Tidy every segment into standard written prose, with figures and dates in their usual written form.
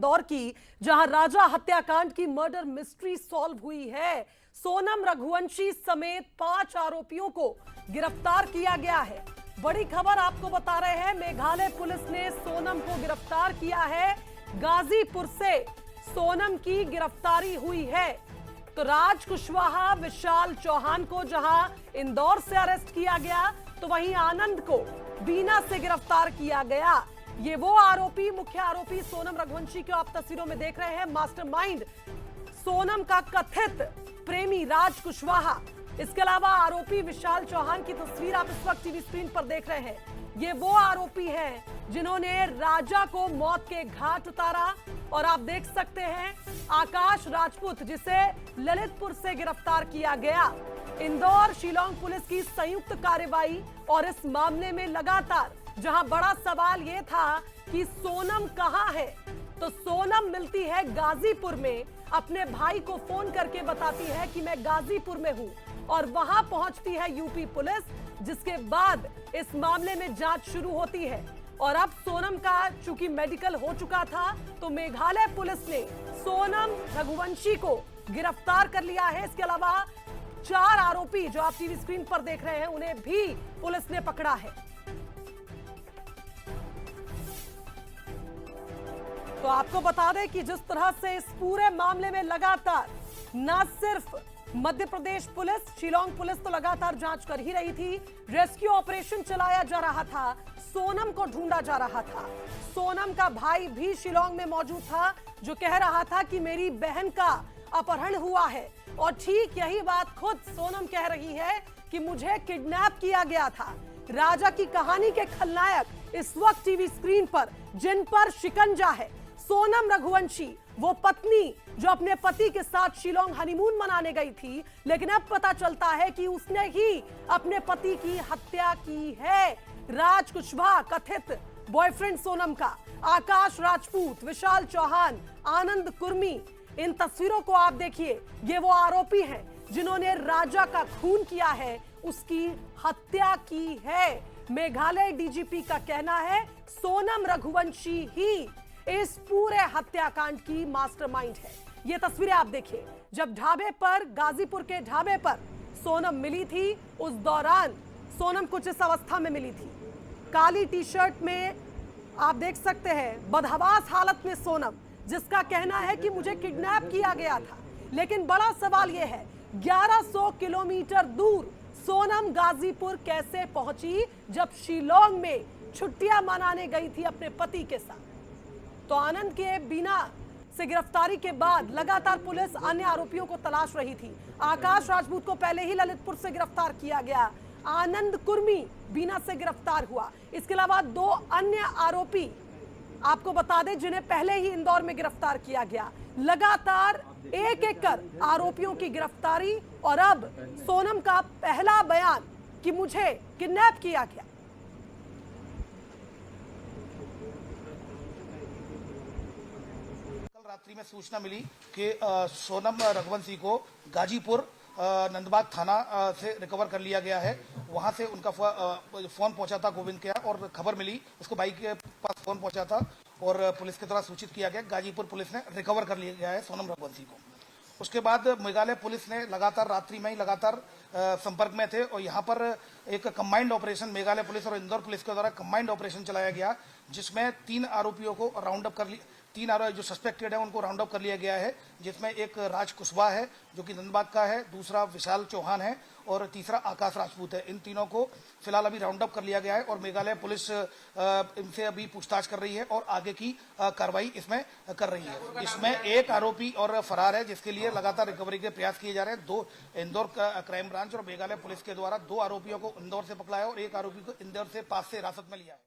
दौर की, जहां राजा हत्याकांड की मर्डर मिस्ट्री सॉल्व हुई है। सोनम रघुवंशी समेत 5 आरोपियों को गिरफ्तार किया गया है। बड़ी खबर आपको बता रहे हैं, मेघालय पुलिस ने सोनम को गिरफ्तार किया है। गाजीपुर से सोनम की गिरफ्तारी हुई है। तो राज कुशवाहा, विशाल चौहान को जहां इंदौर से अरेस्ट किया गया, तो वहीं आनंद को बीना से गिरफ्तार किया गया। ये वो आरोपी, मुख्य आरोपी सोनम रघुवंशी को आप तस्वीरों में देख रहे हैं। मास्टरमाइंड सोनम का कथित प्रेमी राज कुशवाहा, इसके अलावा आरोपी विशाल चौहान की तस्वीर आप इस वक्त टीवी स्क्रीन पर देख रहे हैं। ये वो आरोपी हैं जिन्होंने राजा को मौत के घाट उतारा। और आप देख सकते हैं आकाश राजपूत, जिसे ललितपुर से गिरफ्तार किया गया। इंदौर शिलोंग पुलिस की संयुक्त कार्रवाई और इस मामले में लगातार जहां बड़ा सवाल यह था कि सोनम कहां है, तो सोनम मिलती है गाजीपुर में। अपने भाई को फोन करके बताती है कि मैं गाजीपुर में हूं, और वहां पहुंचती है यूपी पुलिस, जिसके बाद इस मामले में जांच शुरू होती है। और अब सोनम का चूंकि मेडिकल हो चुका था, तो मेघालय पुलिस ने सोनम रघुवंशी को गिरफ्तार कर लिया है। इसके अलावा 4 आरोपी जो आप टीवी स्क्रीन पर देख रहे हैं, उन्हें भी पुलिस ने पकड़ा है। तो आपको बता दें कि जिस तरह से इस पूरे मामले में लगातार न सिर्फ मध्य प्रदेश पुलिस, शिलोंग पुलिस तो लगातार जांच कर ही रही थी, रेस्क्यू ऑपरेशन चलाया जा रहा था, सोनम को ढूंढा जा रहा था। सोनम का भाई भी शिलोंग में मौजूद था, जो कह रहा था कि मेरी बहन का अपहरण हुआ है। और ठीक यही बात खुद सोनम कह रही है कि मुझे किडनैप किया गया था। राजा की कहानी के खलनायक इस वक्त टीवी स्क्रीन पर, जिन पर शिकंजा है, सोनम रघुवंशी, वो पत्नी जो अपने पति के साथ शिलोंग हनीमून मनाने गई थी, लेकिन अब पता चलता है कि उसने ही अपने पति की हत्या की है। राज कुशवाहा कथित बॉयफ्रेंड सोनम का, आकाश राजपूत, विशाल चौहान, आनंद कुर्मी, इन तस्वीरों को आप देखिए। ये वो आरोपी हैं जिन्होंने राजा का खून किया है, उसकी हत्या की है। मेघालय डीजीपी का कहना है सोनम रघुवंशी ही इस पूरे हत्याकांड की मास्टरमाइंड है। ये तस्वीरें आप देखिए, जब ढाबे पर, गाजीपुर के ढाबे पर सोनम मिली थी, उस दौरान सोनम कुछ इस अवस्था में मिली थी। काली टी शर्ट में आप देख सकते हैं, बदहवास हालत में सोनम, जिसका कहना है कि मुझे किडनैप किया गया था। लेकिन बड़ा सवाल यह है, 1100 किलोमीटर दूर सोनम गाजीपुर कैसे पहुंची, जब शिलोंग में छुट्टियां मनाने गई थी अपने पति के साथ। तो आनंद के बीना से गिरफ्तारी के बाद लगातार पुलिस अन्य आरोपियों को तलाश रही थी। आकाश राजपूत को पहले ही ललितपुर से गिरफ्तार किया गया, आनंद कुर्मी बीना से गिरफ्तार हुआ। इसके अलावा 2 अन्य आरोपी आपको बता दें जिन्हें पहले ही इंदौर में गिरफ्तार किया गया। लगातार एक एक कर आरोपियों की गिरफ्तारी, और अब सोनम का पहला बयान कि मुझे किडनैप किया गया। रात्रि में सूचना मिली कि सोनम रघुवंशी को गाजीपुर नंदबाग थाना से रिकवर कर लिया गया है। वहां से उनका फोन पहुंचा था गोविंद के, और खबर मिली, उसको भाई के पास फोन पहुंचा था और पुलिस के द्वारा सूचित किया गया। गाजीपुर पुलिस ने रिकवर कर लिया गया है सोनम रघुवंशी को। उसके बाद मेघालय पुलिस ने लगातार रात्रि में ही लगातार संपर्क में थे, और यहाँ पर एक कंबाइंड ऑपरेशन मेघालय पुलिस और इंदौर पुलिस के द्वारा कंबाइंड ऑपरेशन चलाया गया, जिसमें 3 आरोपियों को राउंड अप कर लिया। 3 आरोपी जो सस्पेक्टेड है उनको राउंड अप कर लिया गया है, जिसमें एक राज कुशवाहा है जो कि नंदबाग का है, दूसरा विशाल चौहान है और तीसरा आकाश राजपूत है। इन तीनों को फिलहाल अभी राउंड अप कर लिया गया है, और मेघालय पुलिस इनसे अभी पूछताछ कर रही है और आगे की कार्रवाई इसमें कर रही है। इसमें एक आरोपी और फरार है, जिसके लिए लगातार रिकवरी के प्रयास किए जा रहे हैं। 2 इंदौर क्राइम ब्रांच और मेघालय पुलिस के द्वारा 2 आरोपियों को इंदौर से पकड़ा है और एक आरोपी को इंदौर से पास से हिरासत में लिया है।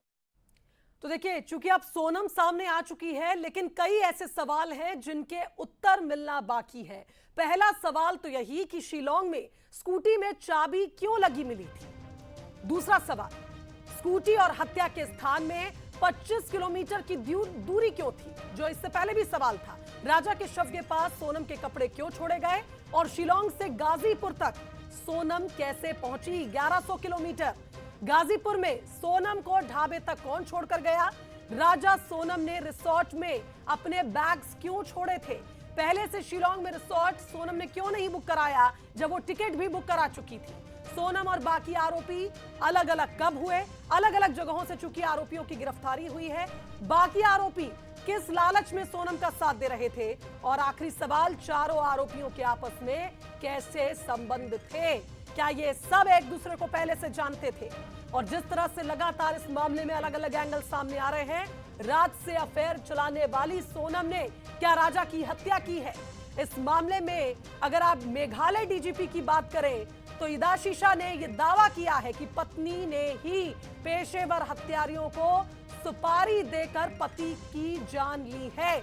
तो देखिए, चूंकि अब सोनम सामने आ चुकी है, लेकिन कई ऐसे सवाल हैं जिनके उत्तर मिलना बाकी है। पहला सवाल तो यही कि शिलोंग में स्कूटी में चाबी क्यों लगी मिली थी। दूसरा सवाल, स्कूटी और हत्या के स्थान में 25 किलोमीटर की दूरी क्यों थी, जो इससे पहले भी सवाल था। राजा के शव के पास सोनम के कपड़े क्यों छोड़े गए, और शिलोंग से गाजीपुर तक सोनम कैसे पहुंची 1100 किलोमीटर। गाजीपुर में सोनम को ढाबे तक कौन छोड़कर गया, राजा सोनम ने रिसोर्ट में अपने बैग्स क्यों छोड़े थे? पहले से शिलोंग में रिसोर्ट सोनम ने क्यों नहीं बुक कराया जब वो टिकट भी बुक करा चुकी थी? सोनम और बाकी आरोपी अलग अलग कब हुए? अलग अलग जगहों से चूंकि आरोपियों की गिरफ्तारी हुई है। बाकी आरोपी किस लालच में सोनम का साथ दे रहे थे? और आखिरी सवाल, चारों आरोपियों के आपस में कैसे संबंध थे? क्या ये सब एक दूसरे को पहले से जानते थे? और जिस तरह से लगातार इस मामले में अलग अलग एंगल सामने आ रहे हैं, रात से अफेयर चलाने वाली सोनम ने क्या राजा की हत्या की है? इस मामले में अगर आप मेघालय डीजीपी की बात करें तो इदाशीशा ने यह दावा किया है कि पत्नी ने ही पेशेवर हत्यारियों को सुपारी देकर पति की जान ली है।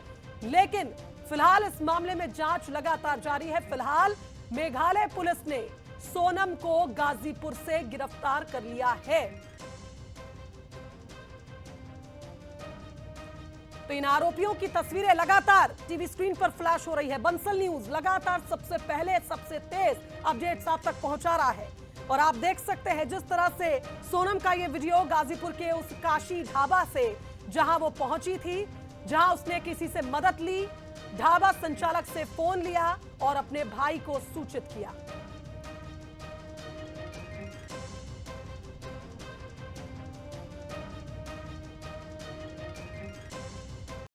लेकिन फिलहाल इस मामले में जांच लगातार जारी है। फिलहाल मेघालय पुलिस ने सोनम को गाजीपुर से गिरफ्तार कर लिया है। तो इन आरोपियों की तस्वीरें लगातार टीवी स्क्रीन पर फ्लैश हो रही है। बंसल न्यूज लगातार सबसे पहले सबसे तेज अपडेट्स आप तक पहुंचा रहा है और आप देख सकते हैं जिस तरह से सोनम का ये वीडियो गाजीपुर के उस काशी ढाबा से जहां वो पहुंची थी, जहां उसने किसी से मदद ली, ढाबा संचालक से फोन लिया और अपने भाई को सूचित किया।